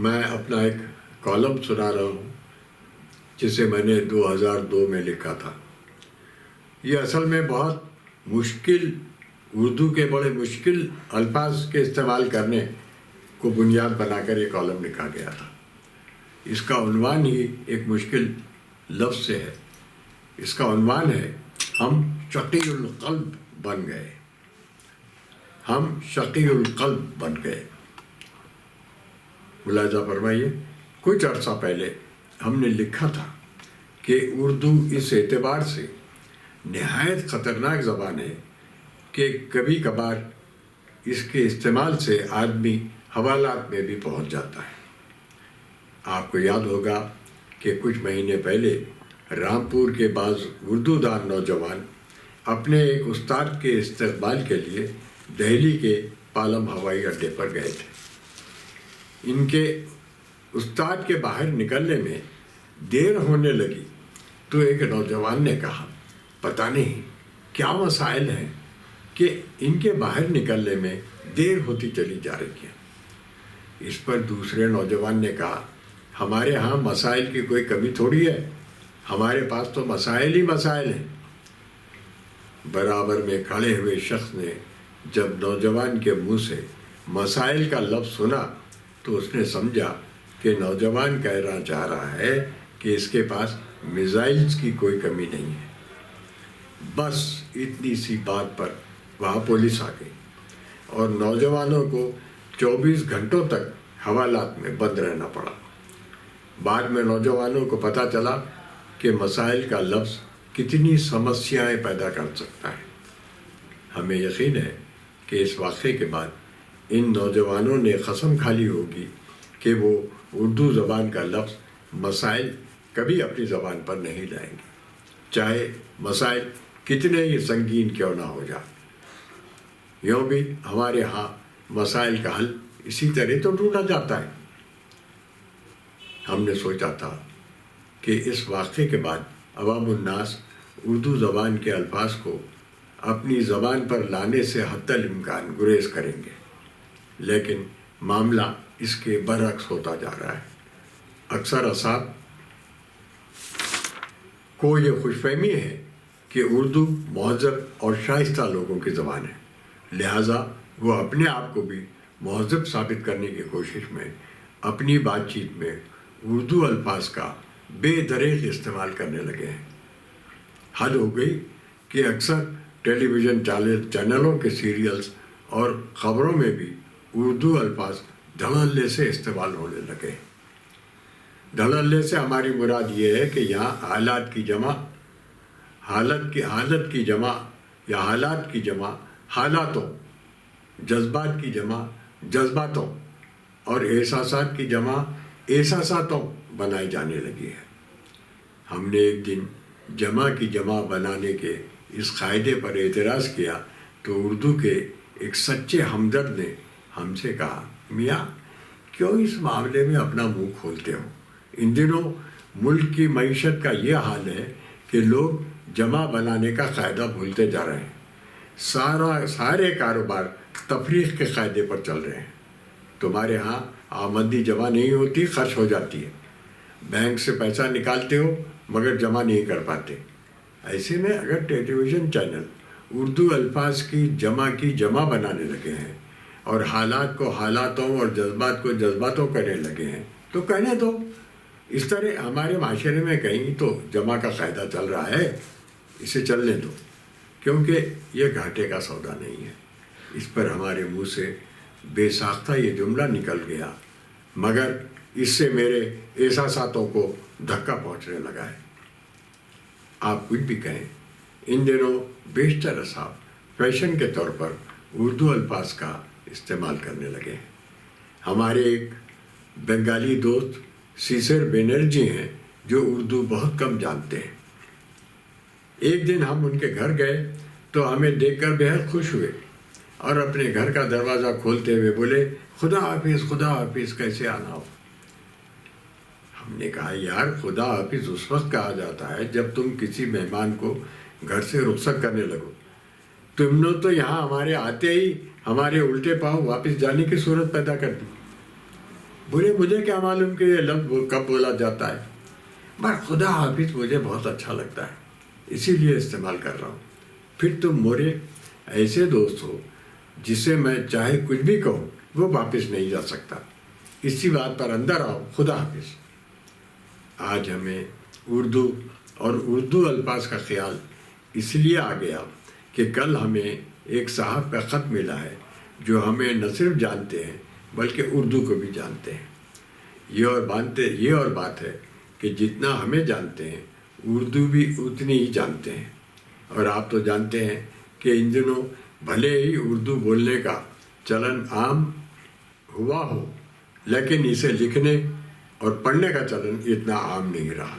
میں اپنا ایک کالم سنا رہا ہوں جسے میں نے 2002 میں لکھا تھا۔ یہ اصل میں بہت مشکل، اردو کے بڑے مشکل الفاظ کے استعمال کرنے کو بنیاد بنا کر یہ کالم لکھا گیا تھا۔ اس کا عنوان ہی ایک مشکل لفظ سے ہے۔ اس کا عنوان ہے ہم شقی القلب بن گئے۔ ہم شقی القلب بن گئے۔ ملاحظہ فرمائیے، کچھ عرصہ پہلے ہم نے لکھا تھا کہ اردو اس اعتبار سے نہایت خطرناک زبان ہے کہ کبھی کبھار اس کے استعمال سے آدمی حوالات میں بھی پہنچ جاتا ہے۔ آپ کو یاد ہوگا کہ کچھ مہینے پہلے رامپور کے بعض اردو دان نوجوان اپنے ایک استاد کے استقبال کے لیے دہلی کے پالم ہوائی اڈے پر گئے تھے۔ ان کے استاد کے باہر نکلنے میں دیر ہونے لگی تو ایک نوجوان نے کہا، پتہ نہیں کیا مسائل ہیں کہ ان کے باہر نکلنے میں دیر ہوتی چلی جا رہی ہے۔ اس پر دوسرے نوجوان نے کہا، ہمارے ہاں مسائل کی کوئی کمی تھوڑی ہے، ہمارے پاس تو مسائل ہی مسائل ہیں۔ برابر میں کھڑے ہوئے شخص نے جب نوجوان کے منہ سے مسائل کا لفظ سنا تو اس نے سمجھا کہ نوجوان کہنا چاہ رہا ہے کہ اس کے پاس میزائلز کی کوئی کمی نہیں ہے۔ بس اتنی سی بات پر وہاں پولیس آ گئی اور نوجوانوں کو 24 گھنٹوں تک حوالات میں بند رہنا پڑا۔ بعد میں نوجوانوں کو پتہ چلا کہ مسائل کا لفظ کتنی سمسیائیں پیدا کر سکتا ہے۔ ہمیں یقین ہے کہ اس واقعے کے بعد ان نوجوانوں نے قسم کھا لی ہوگی کہ وہ اردو زبان کا لفظ مسائل کبھی اپنی زبان پر نہیں لائیں گے، چاہے مسائل کتنے ہی سنگین کیوں نہ ہو جائے۔ یوں بھی ہمارے ہاں مسائل کا حل اسی طرح تو ڈھونڈا جاتا ہے۔ ہم نے سوچا تھا کہ اس واقعے کے بعد عوام الناس اردو زبان کے الفاظ کو اپنی زبان پر لانے سے حتی الامکان گریز کریں گے، لیکن معاملہ اس کے برعکس ہوتا جا رہا ہے۔ اکثر اساتذہ کو یہ خوش فہمی ہے کہ اردو مہذب اور شائستہ لوگوں کی زبان ہے، لہٰذا وہ اپنے آپ کو بھی مہذب ثابت کرنے کی کوشش میں اپنی بات چیت میں اردو الفاظ کا بے دریغ استعمال کرنے لگے ہیں۔ حد ہو گئی کہ اکثر ٹیلی ویژن چینلوں کے سیریلز اور خبروں میں بھی اردو الفاظ دھڑلے سے استعمال ہونے لگے ہیں۔ دھڑلے سے ہماری مراد یہ ہے کہ یہاں حالت کی جمع یا حالات کی جمع حالاتوں، جذبات کی جمع جذباتوں اور احساسات کی جمع احساساتوں بنائی جانے لگی ہے۔ ہم نے ایک دن جمع کی جمع بنانے کے اس قاعدے پر اعتراض کیا تو اردو کے ایک سچے ہمدرد نے ہم سے کہا، میاں کیوں اس معاملے میں اپنا منہ کھولتے ہو؟ ان دنوں ملک کی معیشت کا یہ حال ہے کہ لوگ جمع بنانے کا قاعدہ بھولتے جا رہے ہیں۔ سارے کاروبار تفریق کے قاعدے پر چل رہے ہیں۔ تمہارے ہاں آمدنی جمع نہیں ہوتی، خرچ ہو جاتی ہے۔ بینک سے پیسہ نکالتے ہو مگر جمع نہیں کر پاتے۔ ایسے میں اگر ٹیلی ویژن چینل اردو الفاظ کی جمع بنانے لگے ہیں اور حالات کو حالاتوں اور جذبات کو جذباتوں کرنے لگے ہیں تو کہنے دو۔ اس طرح ہمارے معاشرے میں کہیں تو جمع کا قاعدہ چل رہا ہے، اسے چلنے دو، کیونکہ یہ گھاٹے کا سودا نہیں ہے۔ اس پر ہمارے منہ سے بے ساختہ یہ جملہ نکل گیا، مگر اس سے میرے احساساتوں کو دھکا پہنچنے لگا ہے۔ آپ کچھ بھی کہیں، ان دنوں بیشتر اصحاب فیشن کے طور پر اردو الفاظ کا استعمال کرنے لگے ہیں۔ ہمارے ایک بنگالی دوست سیسر بینرجی ہیں جو اردو بہت کم جانتے ہیں۔ ایک دن ہم ان کے گھر گئے تو ہمیں دیکھ کر بہت خوش ہوئے اور اپنے گھر کا دروازہ کھولتے ہوئے بولے، خدا حافظ، خدا حافظ، کیسے آنا ہو؟ ہم نے کہا، یار خدا حافظ اس وقت کہا جاتا ہے جب تم کسی مہمان کو گھر سے رخصت کرنے لگو۔ تم نے تو یہاں ہمارے آتے ہی ہمارے الٹے پاؤں واپس جانے کی صورت پیدا کر دی۔ بولے مجھے کیا معلوم کہ یہ لفظ کب بولا جاتا ہے، پر خدا حافظ مجھے بہت اچھا لگتا ہے اسی لیے استعمال کر رہا ہوں۔ پھر تم میرے ایسے دوست ہو جسے میں چاہے کچھ بھی کہوں وہ واپس نہیں جا سکتا، اسی بات پر اندر آؤ، خدا حافظ۔ آج ہمیں اردو اور اردو الفاظ کا خیال اس لیے آ گیا کہ کل ہمیں ایک صاحب کا خط ملا ہے جو ہمیں نہ صرف جانتے ہیں بلکہ اردو کو بھی جانتے ہیں۔ یہ اور بات ہے کہ جتنا ہمیں جانتے ہیں اردو بھی اتنی ہی جانتے ہیں، اور آپ تو جانتے ہیں کہ ان دنوں بھلے ہی اردو بولنے کا چلن عام ہوا ہو لیکن اسے لکھنے اور پڑھنے کا چلن اتنا عام نہیں رہا۔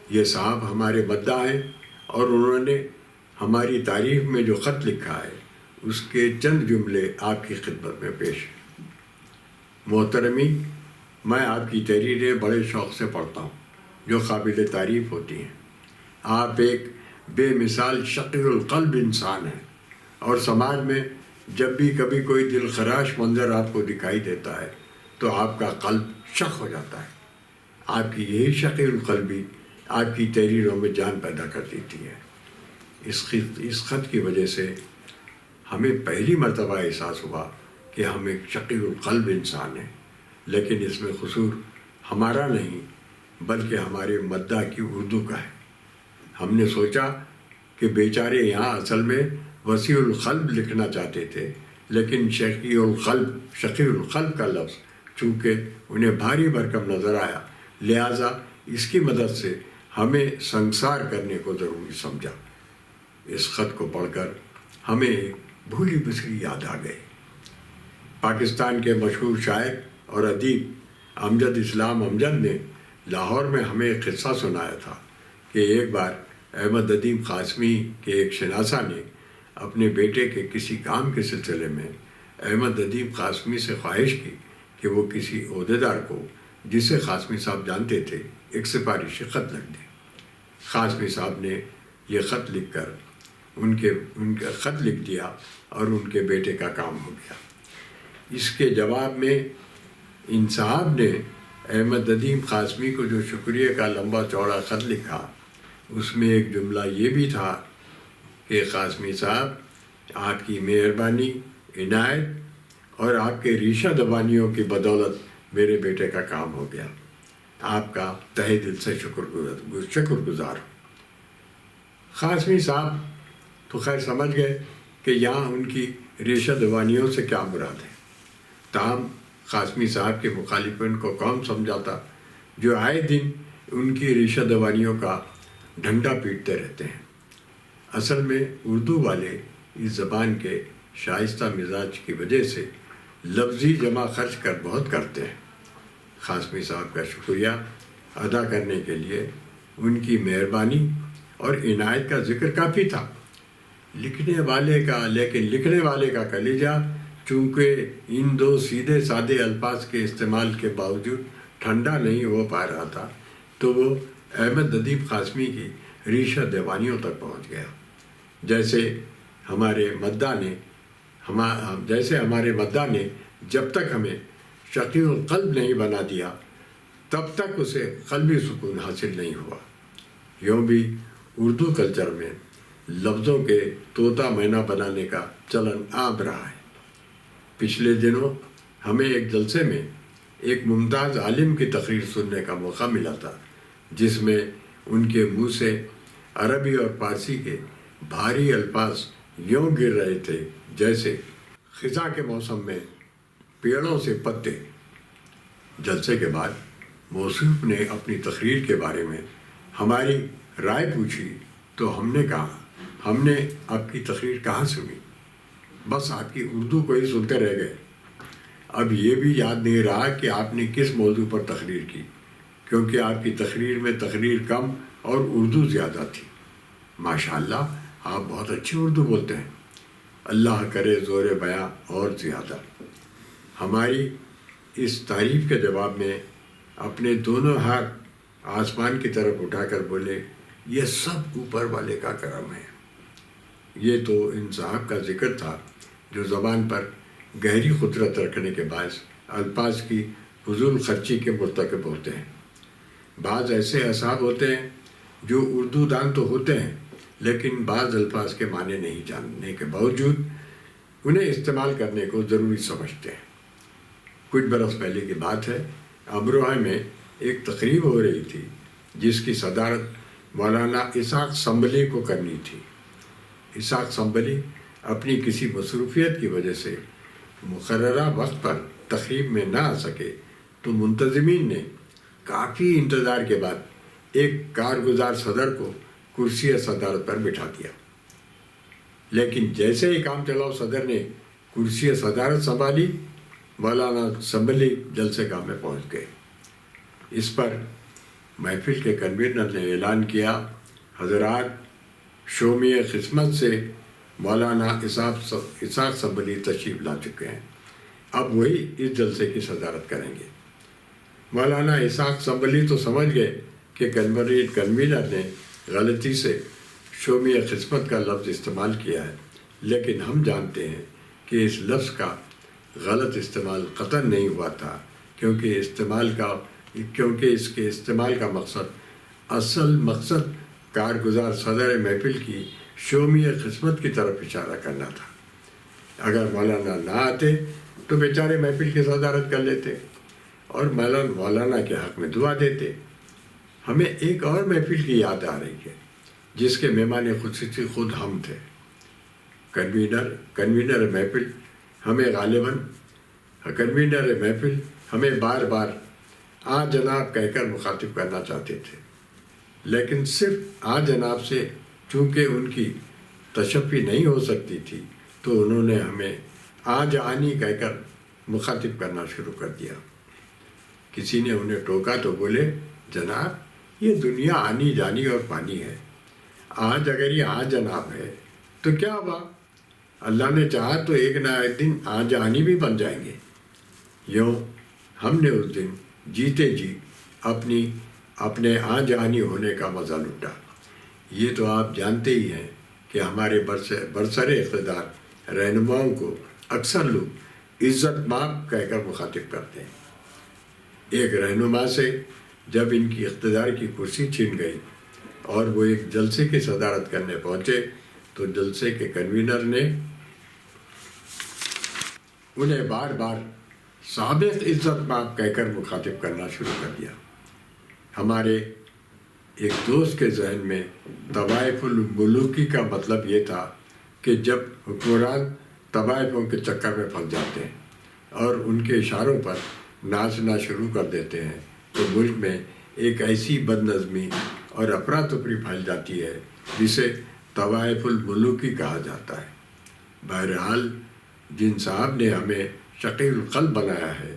یہ صاحب ہمارے مداح ہیں اور انہوں نے ہماری تعریف میں جو خط لکھا ہے اس کے چند جملے آپ کی خدمت میں پیش ہیں۔ محترمی، میں آپ کی تحریریں بڑے شوق سے پڑھتا ہوں جو قابل تعریف ہوتی ہیں۔ آپ ایک بے مثال شقی القلب انسان ہیں، اور سماج میں جب بھی کبھی کوئی دل خراش منظر آپ کو دکھائی دیتا ہے تو آپ کا قلب شق ہو جاتا ہے۔ آپ کی یہی شقی القلبی آپ کی تحریروں میں جان پیدا کر دیتی ہے۔ اس خط کی وجہ سے ہمیں پہلی مرتبہ احساس ہوا کہ ہم ایک شقی القلب انسان ہیں، لیکن اس میں قصور ہمارا نہیں بلکہ ہمارے مداح کی اردو کا ہے۔ ہم نے سوچا کہ بیچارے یہاں اصل میں وسیع القلب لکھنا چاہتے تھے، لیکن شقی القلب کا لفظ چونکہ انہیں بھاری بھرکم نظر آیا، لہٰذا اس کی مدد سے ہمیں سنسار کرنے کو ضروری سمجھا۔ اس خط کو پڑھ کر ہمیں ایک بھولی بسری یاد آ گئی۔ پاکستان کے مشہور شاعر اور ادیب امجد اسلام امجد نے لاہور میں ہمیں ایک قصہ سنایا تھا کہ ایک بار احمد ادیب قاسمی کے ایک شناسہ نے اپنے بیٹے کے کسی کام کے سلسلے میں احمد ادیب قاسمی سے خواہش کی کہ وہ کسی عہدیدار کو جسے قاسمی صاحب جانتے تھے ایک سفارشی خط لکھ دیں۔ قاسمی صاحب نے یہ خط لکھ کر ان کا خط لکھ دیا اور ان کے بیٹے کا کام ہو گیا۔ اس کے جواب میں ان صاحب نے احمد ادیب قاسمی کو جو شکریہ کا لمبا چوڑا خط لکھا، اس میں ایک جملہ یہ بھی تھا کہ قاسمی صاحب، آپ کی مہربانی، عنایت اور آپ کے ریشہ دبانیوں کی بدولت میرے بیٹے کا کام ہو گیا۔ آپ کا تہہ دل سے شکر گزار ہوں۔ قاسمی صاحب تو خیر سمجھ گئے کہ یہاں ان کی ریشہ دبانیوں سے کیا مراد ہے، تاہم قاسمی صاحب کے مخالفین کو کون سمجھاتا جو آئے دن ان کی ریشہ دبانیوں کا ڈنڈا پیٹتے رہتے ہیں۔ اصل میں اردو والے اس زبان کے شائستہ مزاج کی وجہ سے لفظی جمع خرچ کر بہت کرتے ہیں۔ قاسمی صاحب کا شکریہ ادا کرنے کے لیے ان کی مہربانی اور عنایت کا ذکر کافی تھا، لکھنے والے کا کلیجہ چونکہ ان دو سیدھے سادے الفاظ کے استعمال کے باوجود ٹھنڈا نہیں ہو پا رہا تھا تو وہ احمد ادیب قاسمی کی ریشہ دیوانیوں تک پہنچ گیا۔ جیسے ہمارے مداح نے جب تک ہمیں شقی القلب نہیں بنا دیا تب تک اسے قلبی سکون حاصل نہیں ہوا۔ یوں بھی اردو کلچر میں لفظوں کے طوطا مینا بنانے کا چلن عام رہا ہے۔ پچھلے دنوں ہمیں ایک جلسے میں ایک ممتاز عالم کی تقریر سننے کا موقع ملا تھا، جس میں ان کے منہ سے عربی اور فارسی کے بھاری الفاظ یوں گر رہے تھے جیسے خزاں کے موسم میں پیڑوں سے پتے۔ جلسے کے بعد موصوف نے اپنی تقریر کے بارے میں ہماری رائے پوچھی تو ہم نے کہا، ہم نے آپ کی تقریر کہاں سنی، بس آپ کی اردو کو ہی سنتے رہ گئے۔ اب یہ بھی یاد نہیں رہا کہ آپ نے کس موضوع پر تقریر کی، کیونکہ آپ کی تقریر میں تقریر کم اور اردو زیادہ تھی۔ ماشاءاللہ، آپ بہت اچھی اردو بولتے ہیں، اللہ کرے زور بیاں اور زیادہ۔ ہماری اس تعریف کے جواب میں اپنے دونوں ہاتھ آسمان کی طرف اٹھا کر بولے، یہ سب اوپر والے کا کرم ہے۔ یہ تو ان صاحب کا ذکر تھا جو زبان پر گہری قدرت رکھنے کے باعث الفاظ کی فضول خرچی کے مرتکب ہوتے ہیں۔ بعض ایسے اصحاب ہوتے ہیں جو اردو دان تو ہوتے ہیں لیکن بعض الفاظ کے معنی نہیں جاننے کے باوجود انہیں استعمال کرنے کو ضروری سمجھتے ہیں۔ کچھ برس پہلے کی بات ہے، امروہہ میں ایک تقریب ہو رہی تھی جس کی صدارت مولانا اسحاق سنبلی کو کرنی تھی۔ اسحاق سنبلی اپنی کسی مصروفیت کی وجہ سے مقررہ وقت پر تقریب میں نہ آ سکے تو منتظمین نے کافی انتظار کے بعد ایک کارگزار صدر کو کرسی صدارت پر بٹھا دیا، لیکن جیسے ہی کام چلاؤ صدر نے کرسی صدارت سنبھالی، مولانا سنبلی جلسے گاہ میں پہنچ گئے۔ اس پر محفل کے کنوینر نے اعلان کیا، حضرات، شومی قسمت سے مولانا اسحاق سنبلی تشریف لا چکے ہیں، اب وہی اس جلسے کی صدارت کریں گے۔ مولانا اسحاق سنبلی تو سمجھ گئے کہ کنوینر نے غلطی سے شومی قسمت کا لفظ استعمال کیا ہے، لیکن ہم جانتے ہیں کہ اس لفظ کا غلط استعمال قطعاً نہیں ہوا تھا، کیونکہ اس کے استعمال کا اصل مقصد کارگزار صدر محفل کی شومی قسمت کی طرف اشارہ کرنا تھا۔ اگر مولانا نہ آتے تو بیچارے محفل کی صدارت کر لیتے اور مولانا کے حق میں دعا دیتے۔ ہمیں ایک اور محفل کی یاد آ رہی ہے جس کے مہمان خصوصی خود ہم تھے۔ کنوینر محفل ہمیں بار بار آ جناب کہہ کر مخاطب کرنا چاہتے تھے، لیکن صرف آ جناب سے چونکہ ان کی تشفی نہیں ہو سکتی تھی تو انہوں نے ہمیں آ جانی کہہ کر مخاطب کرنا شروع کر دیا۔ کسی نے انہیں ٹوکا تو بولے، جناب یہ دنیا آنی جانی اور پانی ہے، آج اگر یہ آ جناب ہے تو کیا ہوا، اللہ نے چاہا تو ایک نہ ایک دن آ جانی بھی بن جائیں گے۔ یوں ہم نے اس دن جیتے جی اپنے آ جانی ہونے کا مزہ لوٹا۔ یہ تو آپ جانتے ہی ہیں کہ ہمارے برسر اقتدار رہنماؤں کو اکثر لوگ عزت مآب کہہ کر مخاطب کرتے ہیں۔ ایک رہنما سے جب ان کی اقتدار کی کرسی چھین گئی اور وہ ایک جلسے کی صدارت کرنے پہنچے تو جلسے کے کنوینر نے انہیں بار بار سابق عزت مآب کہہ کر مخاطب کرنا شروع کر دیا۔ ہمارے ایک دوست کے ذہن میں طوائف الملوکی کا مطلب یہ تھا کہ جب حکمران طوائفوں کے چکر میں پھنس جاتے ہیں اور ان کے اشاروں پر ناچنا شروع کر دیتے ہیں تو ملک میں ایک ایسی بد نظمی اور افراتفری پھیل جاتی ہے جسے طوائف الملوکی کہا جاتا ہے۔ بہرحال جن صاحب نے ہمیں شقی القلب بنایا ہے،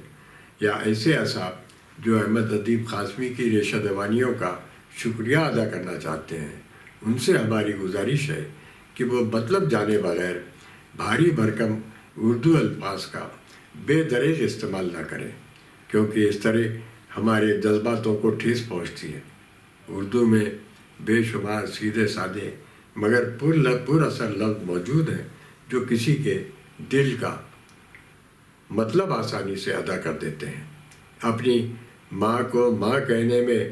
یا ایسے اصحاب جو احمد ادیب قاسمی کی ریشہ دوانیوں کا شکریہ ادا کرنا چاہتے ہیں، ان سے ہماری گزارش ہے کہ وہ مطلب جانے بغیر بھاری بھرکم اردو الفاظ کا بے دریغ استعمال نہ کریں، کیونکہ اس طرح ہمارے جذباتوں کو ٹھیس پہنچتی ہے۔ اردو میں بے شمار سیدھے سادے مگر پر اثر لفظ موجود ہیں جو کسی کے دل کا مطلب آسانی سے ادا کر دیتے ہیں۔ اپنی ماں کو ماں کہنے میں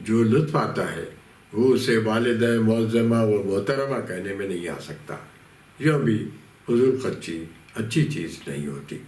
جو لطف آتا ہے وہ اسے والدہ معظمہ و محترمہ کہنے میں نہیں آ سکتا۔ یہ بھی فضول خرچی اچھی چیز نہیں ہوتی۔